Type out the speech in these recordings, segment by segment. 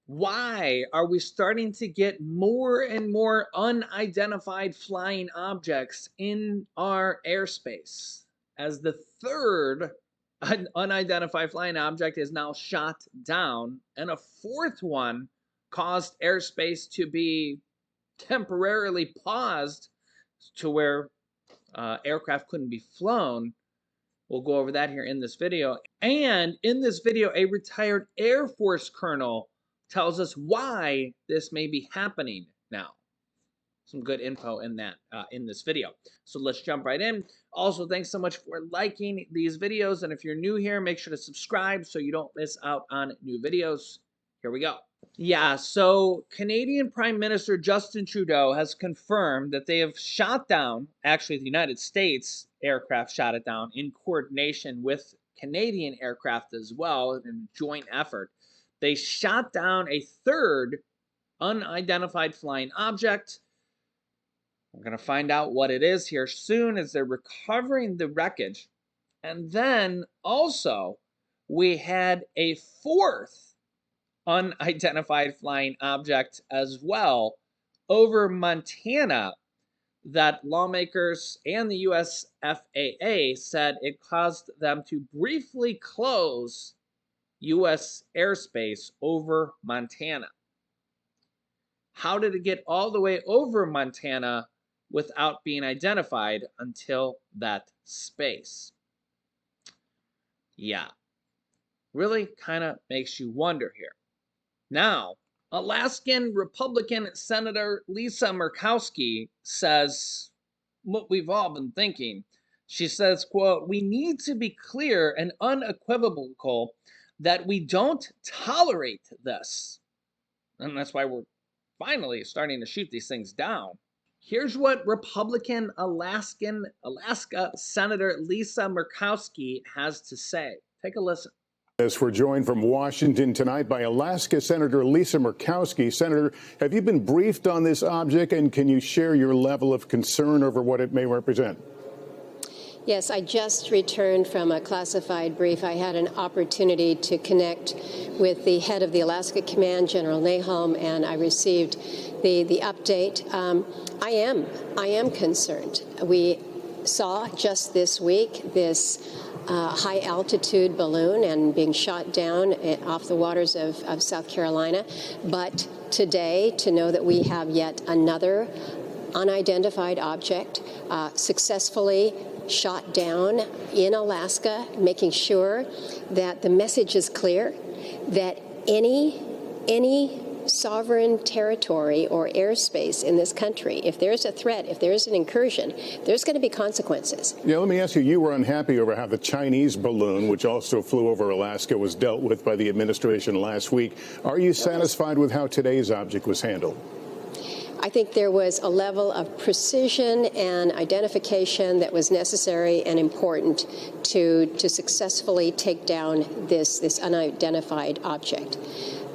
Why are we starting to get more and more unidentified flying objects in our airspace? As the third unidentified flying object is now shot down, and a fourth one caused airspace to be temporarily paused to where aircraft couldn't be flown. We'll go over that here in this video. And in this video, a retired Air Force colonel tells us why this may be happening now. Some good info in that in this video. So let's jump right in. Also, thanks so much for liking these videos. And if you're new here, make sure to subscribe so you don't miss out on new videos. Here we go. Yeah, so Canadian Prime Minister Justin Trudeau has confirmed that they have shot down, actually the United States aircraft shot it down in coordination with Canadian aircraft as well in a joint effort. They shot down a third unidentified flying object. We're going to find out what it is here soon as they're recovering the wreckage. And then also we had a fourth unidentified flying object as well over Montana that lawmakers and the US FAA said it caused them to briefly close US airspace over Montana. How did it get all the way over Montana without being identified until that space? Yeah, really kind of makes you wonder here. Now, Alaskan Republican Senator Lisa Murkowski says what we've all been thinking. She says, quote, "We need to be clear and unequivocal that we don't tolerate this." And that's why we're finally starting to shoot these things down. Here's what Republican Alaska Senator Lisa Murkowski has to say. Take a listen. As we're joined from Washington tonight by Alaska Senator Lisa Murkowski. Senator, have you been briefed on this object, and can you share your level of concern over what it may represent? Yes, I just returned from a classified brief. I had an opportunity to connect with the head of the Alaska Command, General Nahom, and I received the update. I am concerned. We saw just this week this high-altitude balloon and being shot down off the waters of South Carolina. But today, to know that we have yet another unidentified object successfully shot down in Alaska, making sure that the message is clear that any sovereign territory or airspace in this country, if there's a threat, if there's an incursion, there's going to be consequences. Yeah, let me ask you, you were unhappy over how the Chinese balloon, which also flew over Alaska, was dealt with by the administration last week. Are you satisfied with how today's object was handled? I think there was a level of precision and identification that was necessary and important to successfully take down this unidentified object.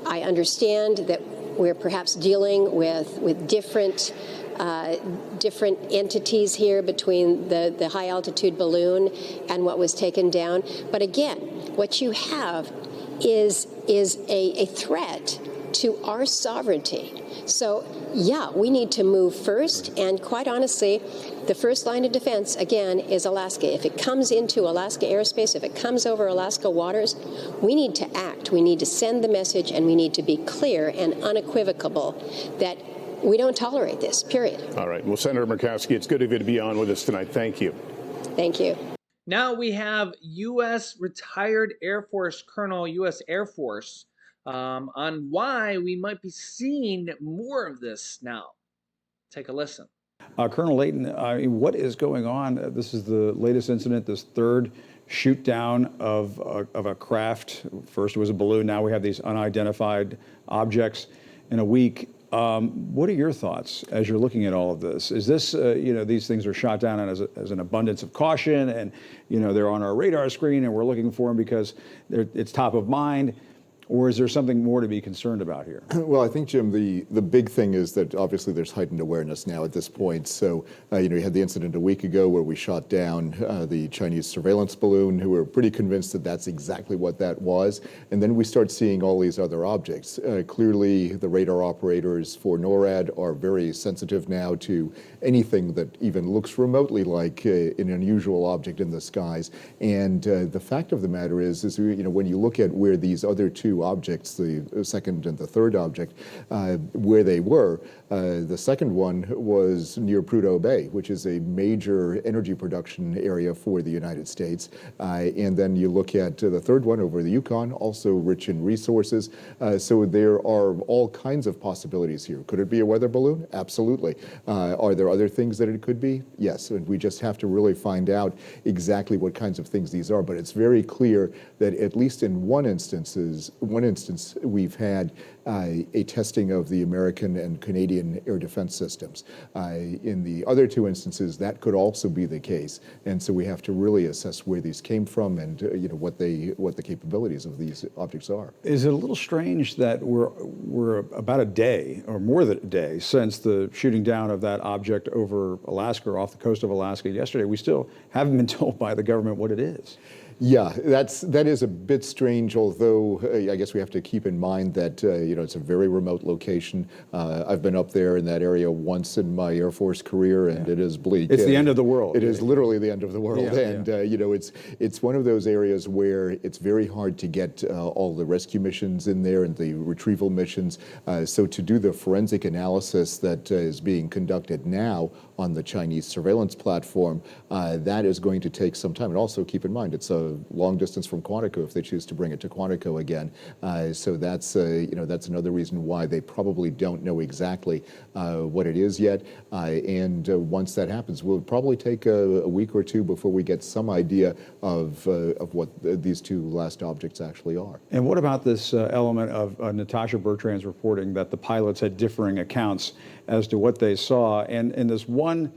I understand that we're perhaps dealing with different entities here between the high-altitude balloon and what was taken down. But again, what you have is a threat to our sovereignty. So, yeah, we need to move first, and quite honestly, the first line of defense, again, is Alaska. If it comes into Alaska airspace, if it comes over Alaska waters, we need to act. We need to send the message, and we need to be clear and unequivocal that we don't tolerate this, period. All right. Well, Senator Murkowski, it's good of you to be on with us tonight. Thank you. Thank you. Now we have U.S. retired Air Force Colonel, U.S. Air Force, on why we might be seeing more of this now. Take a listen. Colonel Layton, what is going on? This is the latest incident, this third shoot down of a craft. First it was a balloon, now we have these unidentified objects in a week. What are your thoughts as you're looking at all of this? Is this, these things are shot down as an abundance of caution, and, they're on our radar screen and we're looking for them because it's top of mind? or is there something more to be concerned about here? Well, I think, Jim, the big thing is that obviously there's heightened awareness now at this point. So, you had the incident a week ago where we shot down the Chinese surveillance balloon, who were pretty convinced that that's exactly what that was. And then we start seeing all these other objects. Clearly, the radar operators for NORAD are very sensitive now to anything that even looks remotely like an unusual object in the skies. And the fact of the matter is when you look at where these other two objects, the second and the third object, where they were, the second one was near Prudhoe Bay, which is a major energy production area for the United States. And then you look at the third one over the Yukon, also rich in resources. So there are all kinds of possibilities here. Could it be a weather balloon? Absolutely. Are there other things that it could be? Yes. And we just have to really find out exactly what kinds of things these are. But it's very clear that at least in one instance, we've had a testing of the American and Canadian air defense systems. In the other two instances, that could also be the case. And so we have to really assess where these came from and what the capabilities of these objects are. Is it a little strange that we're about a day or more than a day since the shooting down of that object over Alaska, or off the coast of Alaska yesterday? We still haven't been told by the government what it is. Yeah, that is a bit strange, although I guess we have to keep in mind that it's a very remote location. I've been up there in that area once in my Air Force career, and it is bleak. It's the end of the world. It is literally the end of the world. It's one of those areas where it's very hard to get all the rescue missions in there and the retrieval missions. So to do the forensic analysis that is being conducted now on the Chinese surveillance platform, that is going to take some time. And also keep in mind, it's a long distance from Quantico if they choose to bring it to Quantico again. So that's another reason why they probably don't know exactly what it is yet. And once that happens, will probably take a week or two before we get some idea of what these two last objects actually are. And what about this element of Natasha Bertrand's reporting that the pilots had differing accounts as to what they saw? And in this one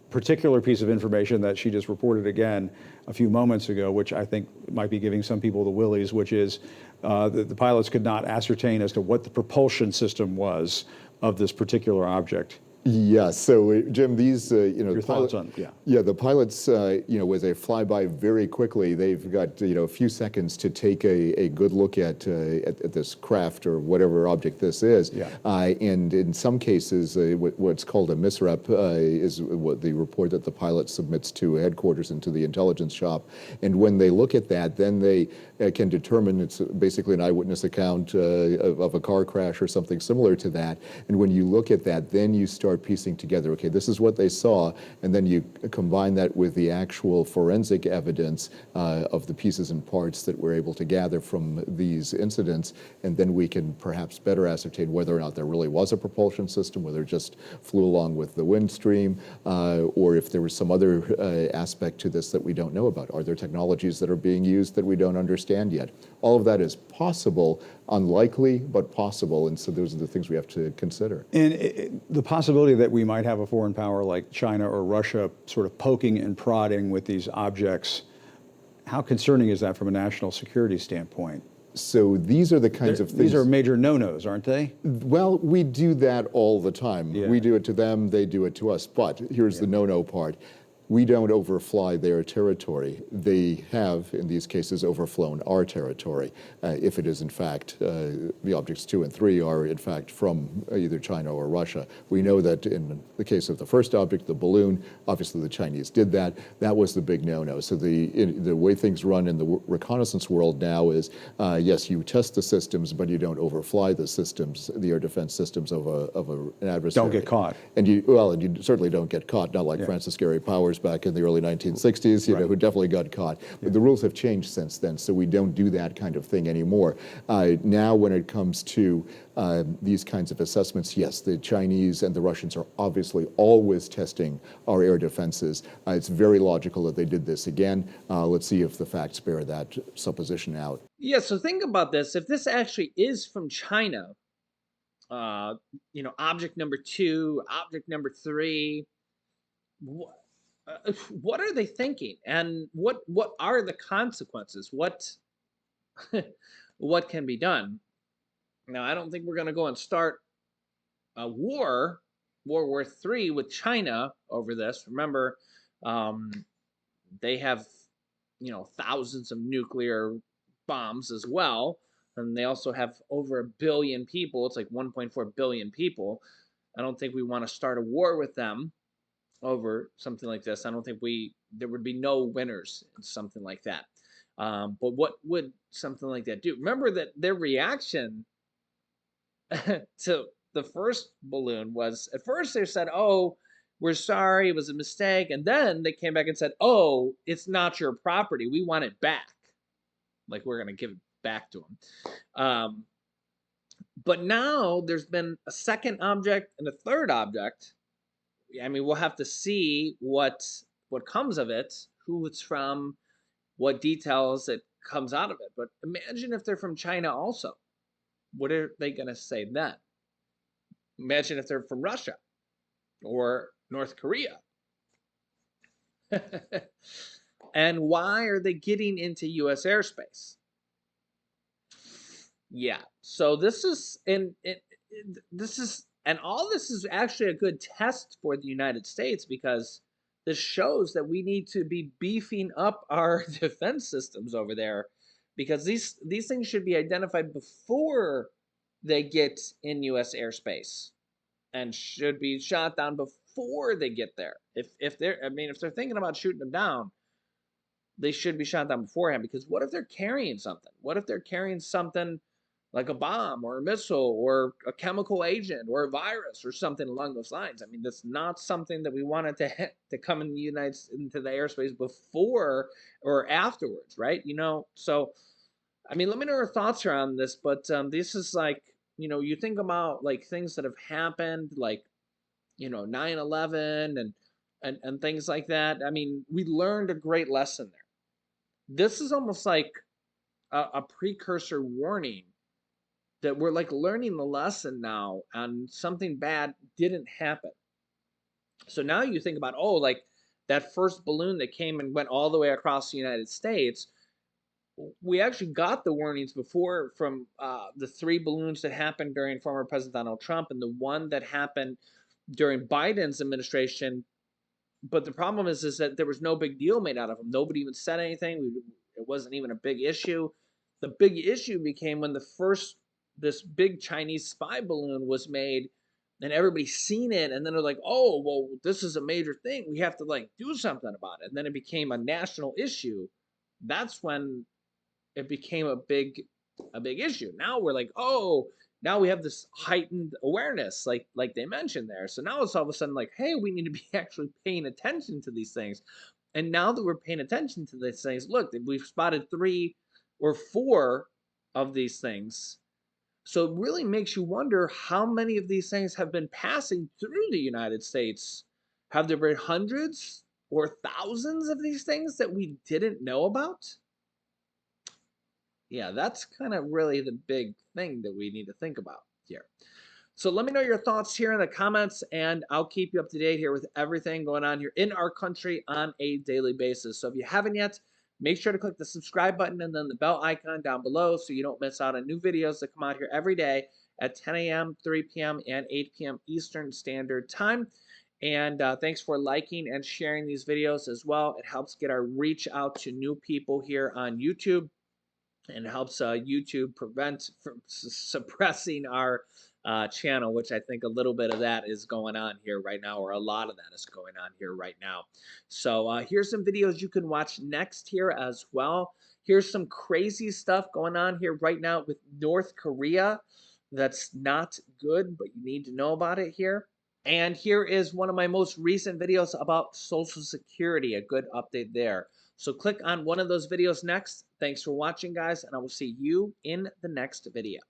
particular piece of information that she just reported again a few moments ago, which I think might be giving some people the willies, which is the pilots could not ascertain as to what the propulsion system was of this particular object. Yeah. So, Jim, these, Your thoughts on, yeah, the pilots, as they fly by very quickly, they've got, a few seconds to take a good look at this craft or whatever object this is. Yeah. And in some cases, what's called a misrep is what the report that the pilot submits to headquarters and to the intelligence shop. And when they look at that, then they can determine it's basically an eyewitness account of a car crash or something similar to that. And when you look at that, then you start piecing together, okay, this is what they saw, and then you combine that with the actual forensic evidence of the pieces and parts that we're able to gather from these incidents, and then we can perhaps better ascertain whether or not there really was a propulsion system, whether it just flew along with the wind stream, or if there was some other aspect to this that we don't know about. Are there technologies that are being used that we don't understand yet? All of that is possible, unlikely, but possible, and so those are the things we have to consider. And the possibility that we might have a foreign power like China or Russia sort of poking and prodding with these objects, how concerning is that from a national security standpoint? So these are the kinds of things. These are major no-nos, aren't they? Well, we do that all the time. Yeah. We do it to them, they do it to us. But here's the no-no part. We don't overfly their territory. They have, in these cases, overflown our territory, if it is, in fact, the objects 2 and 3 are, in fact, from either China or Russia. We know that in the case of the first object, the balloon, obviously the Chinese did that. That was the big no-no. So the way things run in the reconnaissance world now is, yes, you test the systems, but you don't overfly the systems, the air defense systems of an adversary. Don't get caught. And you certainly don't get caught, not like Francis Gary Powers back in the early 1960s, who definitely got caught. But the rules have changed since then, so we don't do that kind of thing anymore. Now, when it comes to these kinds of assessments, yes, the Chinese and the Russians are obviously always testing our air defenses. It's very logical that they did this again. Let's see if the facts bear that supposition out. Yeah, so think about this. If this actually is from China, object number 2, object number 3, what are they thinking, and what are the consequences? what can be done. Now, I don't think we're going to go and start a war, World War III, with China over this. Remember, um, they have, thousands of nuclear bombs as well, and they also have over 1 billion people. It's like 1.4 billion people. I don't think we want to start a war with them over something like this. I don't think there would be no winners in something like that. But what would something like that do? Remember that their reaction to the first balloon was, at first they said, "Oh, we're sorry, it was a mistake," and then they came back and said, "Oh, it's not your property. We want it back. Like we're gonna give it back to them." But now there's been a second object and a third object. I mean, we'll have to see what comes of it, who it's from, what details it comes out of it. But imagine if they're from China also. What are they going to say then? Imagine if they're from Russia or North Korea. And why are they getting into U.S. airspace? Yeah. So this is and all this is actually a good test for the United States, because this shows that we need to be beefing up our defense systems over there, because these things should be identified before they get in US airspace and should be shot down before they get there. If they're thinking about shooting them down, they should be shot down beforehand, because what if they're carrying something? What if they're carrying something like a bomb or a missile or a chemical agent or a virus or something along those lines? I mean, that's not something that we wanted to come in into the airspace before or afterwards, right? So I mean, let me know your thoughts around this, but this is like, you think about like things that have happened, like 9/11 and things like that. I mean, we learned a great lesson there. This is almost like a precursor warning that we're like learning the lesson now, and something bad didn't happen. So now you think about, oh, like that first balloon that came and went all the way across the United States. We actually got the warnings before from the 3 balloons that happened during former President Donald Trump and the one that happened during Biden's administration. But the problem is that there was no big deal made out of them. Nobody even said anything. It wasn't even a big issue. The big issue became when this big Chinese spy balloon was made, and everybody's seen it, and then they're like, "Oh, well, this is a major thing. We have to like do something about it." And then it became a national issue. That's when it became a big issue. Now we're like, "Oh, now we have this heightened awareness, like they mentioned there." So now it's all of a sudden like, "Hey, we need to be actually paying attention to these things." And now that we're paying attention to these things, look, we've spotted 3 or 4 of these things. So it really makes you wonder how many of these things have been passing through the United States. Have there been hundreds or thousands of these things that we didn't know about? Yeah, that's kind of really the big thing that we need to think about here. So let me know your thoughts here in the comments, and I'll keep you up to date here with everything going on here in our country on a daily basis. So if you haven't yet, make sure to click the subscribe button and then the bell icon down below so you don't miss out on new videos that come out here every day at 10 a.m., 3 p.m., and 8 p.m. Eastern Standard Time. And thanks for liking and sharing these videos as well. It helps get our reach out to new people here on YouTube, and helps YouTube prevent from suppressing our channel, which I think a little bit of that is going on here right now, or a lot of that is going on here right now. So here's some videos you can watch next here as well. Here's some crazy stuff going on here right now with North Korea that's not good, but you need to know about it here. And here is one of my most recent videos about Social Security, a good update there. So click on one of those videos next. Thanks for watching, guys, and I will see you in the next video.